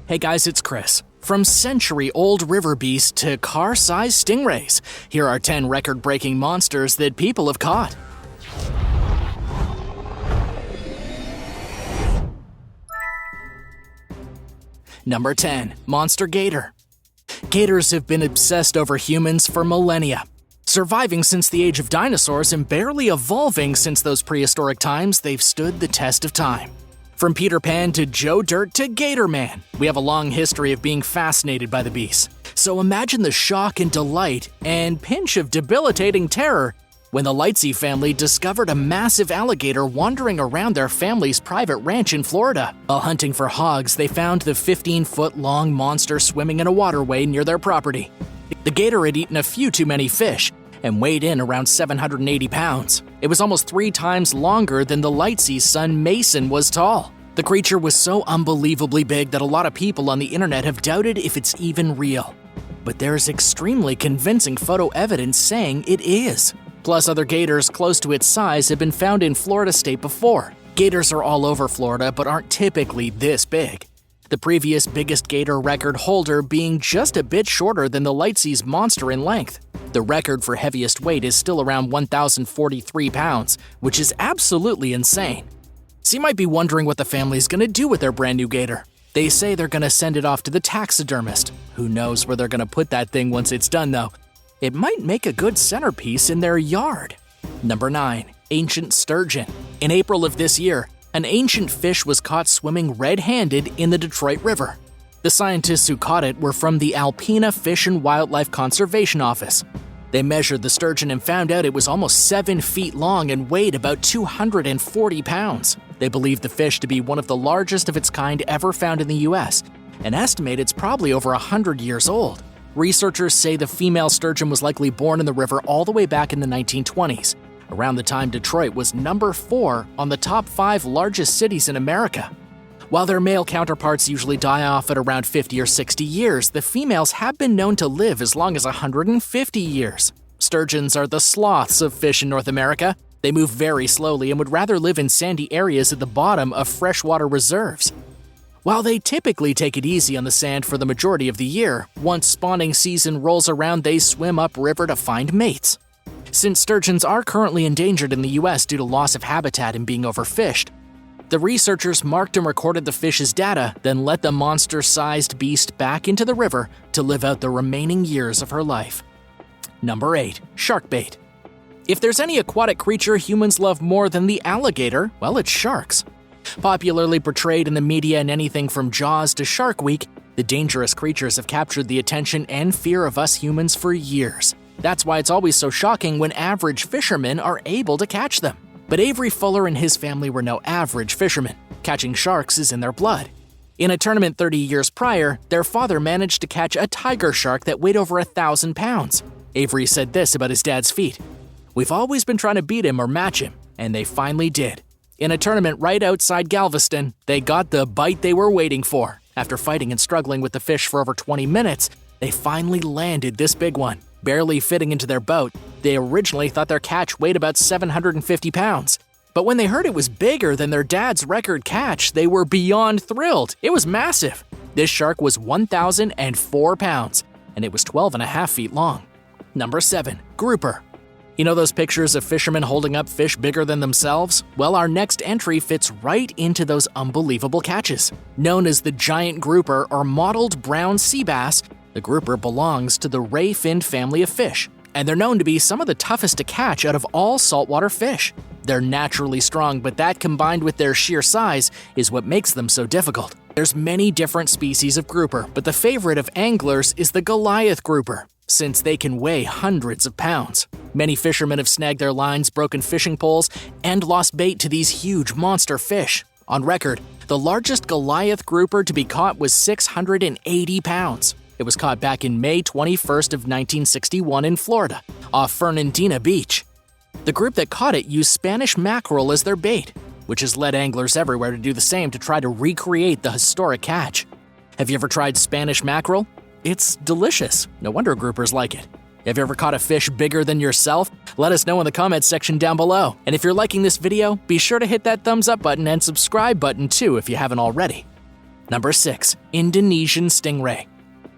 Hey guys, it's Chris. From century-old river beasts to car-sized stingrays, here are 10 record-breaking monsters that people have caught. Number 10. Monster Gator. Gators have been obsessed over humans for millennia. Surviving since the age of dinosaurs and barely evolving since those prehistoric times, they've stood the test of time. From Peter Pan to Joe Dirt to Gator Man, we have a long history of being fascinated by the beast. So imagine the shock and delight and pinch of debilitating terror when the Lightsey family discovered a massive alligator wandering around their family's private ranch in Florida. While hunting for hogs, they found the 15-foot-long monster swimming in a waterway near their property. The gator had eaten a few too many fish and weighed in around 780 pounds. It was almost 3 times longer than the Lightsey's son Mason was tall. The creature was so unbelievably big that a lot of people on the internet have doubted if it's even real. But there's extremely convincing photo evidence saying it is. Plus, other gators close to its size have been found in Florida state before. Gators are all over Florida but aren't typically this big. The previous biggest gator record holder being just a bit shorter than the Lightsey's monster in length. The record for heaviest weight is still around 1,043 pounds, which is absolutely insane. So you might be wondering what the family's gonna do with their brand new gator. They say they're gonna send it off to the taxidermist. Who knows where they're gonna put that thing once it's done though. It might make a good centerpiece in their yard. Number 9. Ancient Sturgeon. In April of this year, an ancient fish was caught swimming red-handed in the Detroit River. The scientists who caught it were from the Alpena Fish and Wildlife Conservation Office. They measured the sturgeon and found out it was almost 7 feet long and weighed about 240 pounds. They believe the fish to be one of the largest of its kind ever found in the U.S. and estimate it's probably over 100 years old. Researchers say the female sturgeon was likely born in the river all the way back in the 1920s, around the time Detroit was number 4 on the top 5 largest cities in America. While their male counterparts usually die off at around 50 or 60 years, the females have been known to live as long as 150 years. Sturgeons are the sloths of fish in North America. They move very slowly and would rather live in sandy areas at the bottom of freshwater reserves. While they typically take it easy on the sand for the majority of the year, once spawning season rolls around, they swim upriver to find mates. Since sturgeons are currently endangered in the U.S. due to loss of habitat and being overfished, the researchers marked and recorded the fish's data, then let the monster-sized beast back into the river to live out the remaining years of her life. Number 8. Shark bait. If there's any aquatic creature humans love more than the alligator, well, it's sharks. Popularly portrayed in the media in anything from Jaws to Shark Week, the dangerous creatures have captured the attention and fear of us humans for years. That's why it's always so shocking when average fishermen are able to catch them. But Avery Fuller and his family were no average fishermen. Catching sharks is in their blood. In a tournament 30 years prior, their father managed to catch a tiger shark that weighed over 1,000 pounds. Avery said this about his dad's feat: "We've always been trying to beat him or match him, and they finally did. In a tournament right outside Galveston, they got the bite they were waiting for. After fighting and struggling with the fish for over 20 minutes, they finally landed this big one, barely fitting into their boat. They originally thought their catch weighed about 750 pounds. But when they heard it was bigger than their dad's record catch, they were beyond thrilled. It was massive. This shark was 1,004 pounds, and it was 12.5 feet long. Number 7. Grouper. You know those pictures of fishermen holding up fish bigger than themselves? Well, our next entry fits right into those unbelievable catches. Known as the giant grouper or mottled brown sea bass, the grouper belongs to the ray-finned family of fish, and they're known to be some of the toughest to catch out of all saltwater fish. They're naturally strong, but that combined with their sheer size is what makes them so difficult. There's many different species of grouper, but the favorite of anglers is the Goliath grouper, since they can weigh hundreds of pounds. Many fishermen have snagged their lines, broken fishing poles, and lost bait to these huge monster fish. On record, the largest Goliath grouper to be caught was 680 pounds. It was caught back in May 21st of 1961 in Florida, off Fernandina Beach. The group that caught it used Spanish mackerel as their bait, which has led anglers everywhere to do the same to try to recreate the historic catch. Have you ever tried Spanish mackerel? It's delicious. No wonder groupers like it. Have you ever caught a fish bigger than yourself? Let us know in the comments section down below. And if you're liking this video, be sure to hit that thumbs up button and subscribe button too if you haven't already. Number 6. Indonesian stingray.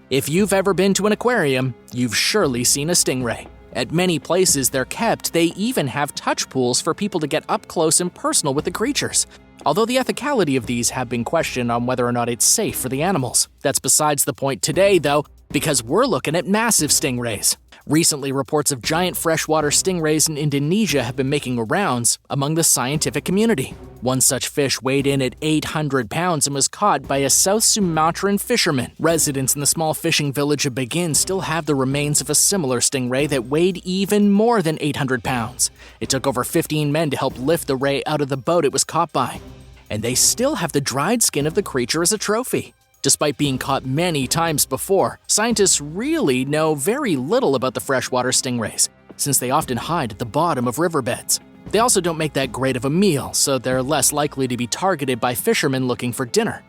If you've ever been to an aquarium, you've surely seen a stingray. At many places they're kept, they even have touch pools for people to get up close and personal with the creatures. Although the ethicality of these have been questioned on whether or not it's safe for the animals. That's besides the point today, though, because we're looking at massive stingrays. Recently, reports of giant freshwater stingrays in Indonesia have been making rounds among the scientific community. One such fish weighed in at 800 pounds and was caught by a South Sumatran fisherman. Residents in the small fishing village of Begin still have the remains of a similar stingray that weighed even more than 800 pounds. It took over 15 men to help lift the ray out of the boat it was caught by. And they still have the dried skin of the creature as a trophy. Despite being caught many times before, scientists really know very little about the freshwater stingrays, since they often hide at the bottom of riverbeds. They also don't make that great of a meal, so they're less likely to be targeted by fishermen looking for dinner.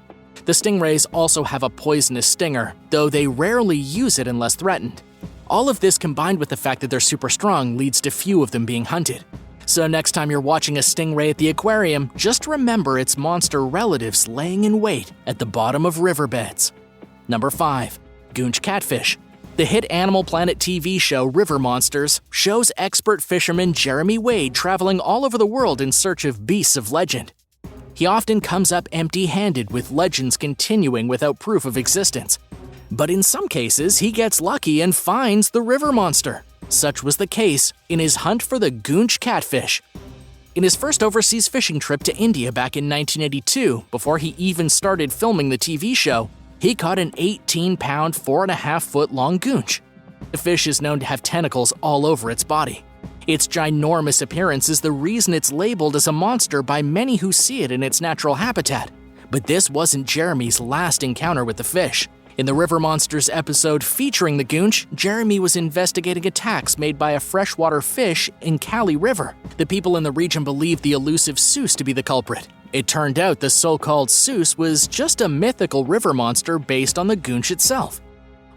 The stingrays also have a poisonous stinger, though they rarely use it unless threatened. All of this combined with the fact that they're super strong leads to few of them being hunted. So next time you're watching a stingray at the aquarium, just remember its monster relatives laying in wait at the bottom of riverbeds. Number 5. GOONCH catfish. The hit Animal Planet TV show River Monsters shows expert fisherman Jeremy Wade traveling all over the world in search of beasts of legend. He often comes up empty-handed, with legends continuing without proof of existence. But in some cases, he gets lucky and finds the river monster. Such was the case in his hunt for the GOONCH catfish. In his first overseas fishing trip to India back in 1982, before he even started filming the TV show, he caught an 18-pound, 4.5-foot-long goonch. The fish is known to have tentacles all over its body. Its ginormous appearance is the reason it's labeled as a monster by many who see it in its natural habitat. But this wasn't Jeremy's last encounter with the fish. In the River Monsters episode featuring the goonch, Jeremy was investigating attacks made by a freshwater fish in Kali River. The people in the region believed the elusive Seuss to be the culprit. It turned out the so-called Seuss was just a mythical river monster based on the goonch itself.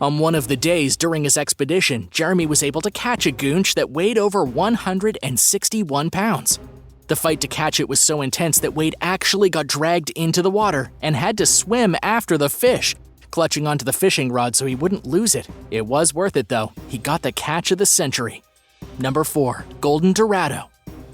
On one of the days during his expedition, Jeremy was able to catch a goonch that weighed over 161 pounds. The fight to catch it was so intense that Wade actually got dragged into the water and had to swim after the fish, clutching onto the fishing rod so he wouldn't lose it. It was worth it though. He got the catch of the century. Number 4. Golden Dorado.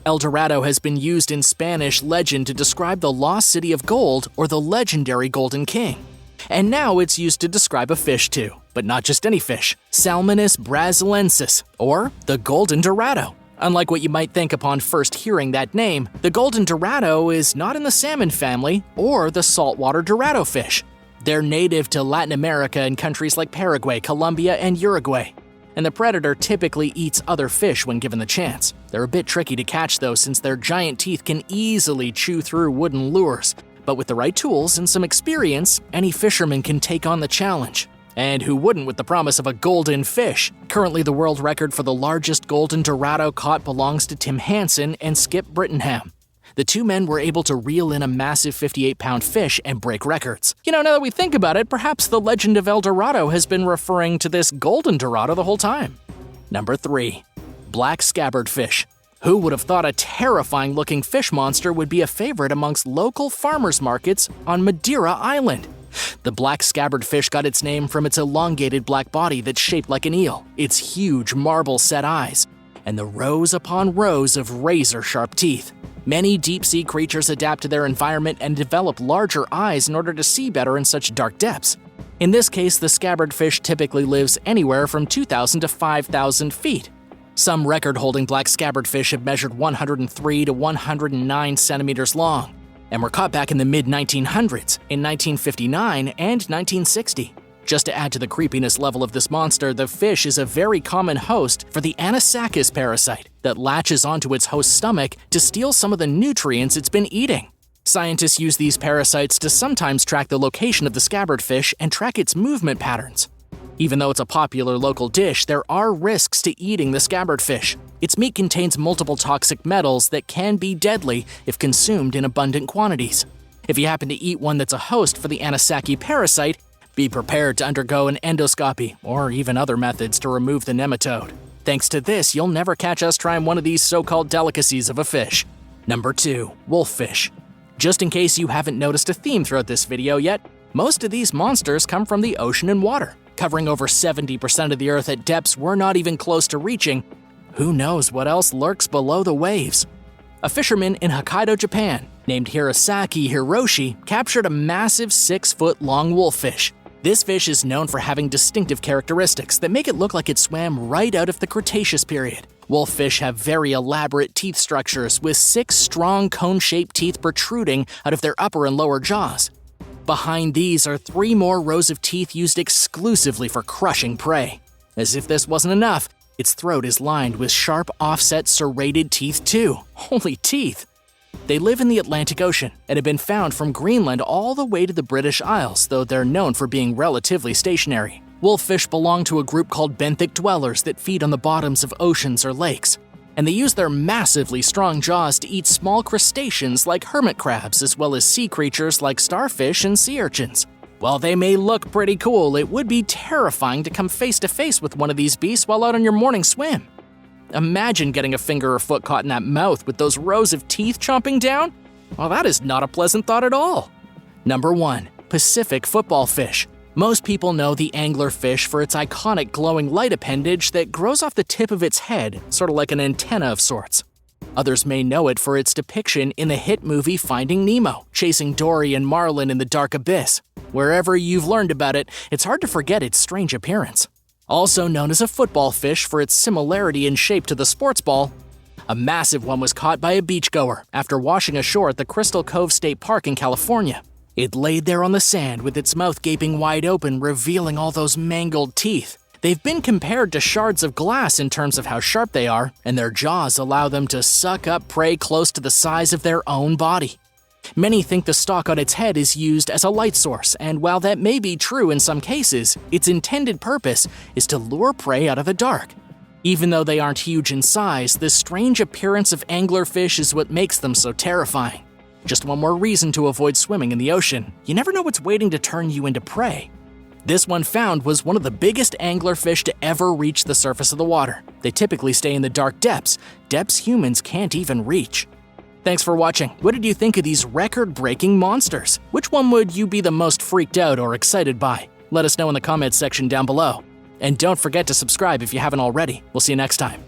El Dorado has been used in Spanish legend to describe the lost city of gold or the legendary Golden King. And now it's used to describe a fish too, but not just any fish, Salmonis brasilensis, or the Golden Dorado. Unlike what you might think upon first hearing that name, the Golden Dorado is not in the salmon family or the saltwater Dorado fish. They're native to Latin America in countries like Paraguay, Colombia, and Uruguay. And the predator typically eats other fish when given the chance. They're a bit tricky to catch though, since their giant teeth can easily chew through wooden lures. But with the right tools and some experience, any fisherman can take on the challenge. And who wouldn't with the promise of a golden fish? Currently, the world record for the largest golden dorado caught belongs to Tim Hansen and Skip Brittenham. The two men were able to reel in a massive 58-pound fish and break records. Now that we think about it, perhaps the legend of El Dorado has been referring to this golden dorado the whole time. Number 3. Black scabbardfish. Who would have thought a terrifying-looking fish monster would be a favorite amongst local farmers markets on Madeira Island? The black scabbardfish got its name from its elongated black body that's shaped like an eel, its huge marble-set eyes, and the rows upon rows of razor-sharp teeth. Many deep-sea creatures adapt to their environment and develop larger eyes in order to see better in such dark depths. In this case, the scabbardfish typically lives anywhere from 2,000 to 5,000 feet. Some record-holding black scabbardfish have measured 103 to 109 centimeters long, and were caught back in the mid-1900s, in 1959 and 1960. Just to add to the creepiness level of this monster, the fish is a very common host for the Anisakis parasite that latches onto its host's stomach to steal some of the nutrients it's been eating. Scientists use these parasites to sometimes track the location of the scabbardfish and track its movement patterns. Even though it's a popular local dish, there are risks to eating the scabbardfish. Its meat contains multiple toxic metals that can be deadly if consumed in abundant quantities. If you happen to eat one that's a host for the Anisakis parasite, be prepared to undergo an endoscopy or even other methods to remove the nematode. Thanks to this, you'll never catch us trying one of these so-called delicacies of a fish. Number 2. Wolffish. Just in case you haven't noticed a theme throughout this video yet, Most of these monsters come from the ocean and water, covering over 70% of the Earth at depths we're not even close to reaching. Who knows what else lurks below the waves? A fisherman in Hokkaido, Japan, named Hirosaki Hiroshi, captured a massive 6-foot-long wolffish. This fish is known for having distinctive characteristics that make it look like it swam right out of the Cretaceous period. Wolffish have very elaborate teeth structures with 6 strong cone-shaped teeth protruding out of their upper and lower jaws. Behind these are 3 more rows of teeth used exclusively for crushing prey. As if this wasn't enough, its throat is lined with sharp offset serrated teeth too. Holy teeth! They live in the Atlantic Ocean and have been found from Greenland all the way to the British Isles, though they're known for being relatively stationary. Wolffish belong to a group called benthic dwellers that feed on the bottoms of oceans or lakes, and they use their massively strong jaws to eat small crustaceans like hermit crabs as well as sea creatures like starfish and sea urchins. While they may look pretty cool, it would be terrifying to come face to face with one of these beasts while out on your morning swim. Imagine getting a finger or foot caught in that mouth with those rows of teeth chomping down. Well, that is not a pleasant thought at all. Number 1. Pacific football fish. Most people know the anglerfish for its iconic glowing light appendage that grows off the tip of its head, sort of like an antenna of sorts. Others may know it for its depiction in the hit movie Finding Nemo, chasing Dory and Marlin in the dark abyss. Wherever you've learned about it, it's hard to forget its strange appearance. Also known as a football fish for its similarity in shape to the sports ball, a massive one was caught by a beachgoer after washing ashore at the Crystal Cove State Park in California. It laid there on the sand with its mouth gaping wide open, revealing all those mangled teeth. They've been compared to shards of glass in terms of how sharp they are, and their jaws allow them to suck up prey close to the size of their own body. Many think the stalk on its head is used as a light source, and while that may be true in some cases, its intended purpose is to lure prey out of the dark. Even though they aren't huge in size, the strange appearance of anglerfish is what makes them so terrifying. Just one more reason to avoid swimming in the ocean. You never know what's waiting to turn you into prey. This one found was one of the biggest anglerfish to ever reach the surface of the water. They typically stay in the dark depths humans can't even reach. Thanks for watching. What did you think of these record-breaking monsters? Which one would you be the most freaked out or excited by? Let us know in the comments section down below. And don't forget to subscribe if you haven't already. We'll see you next time.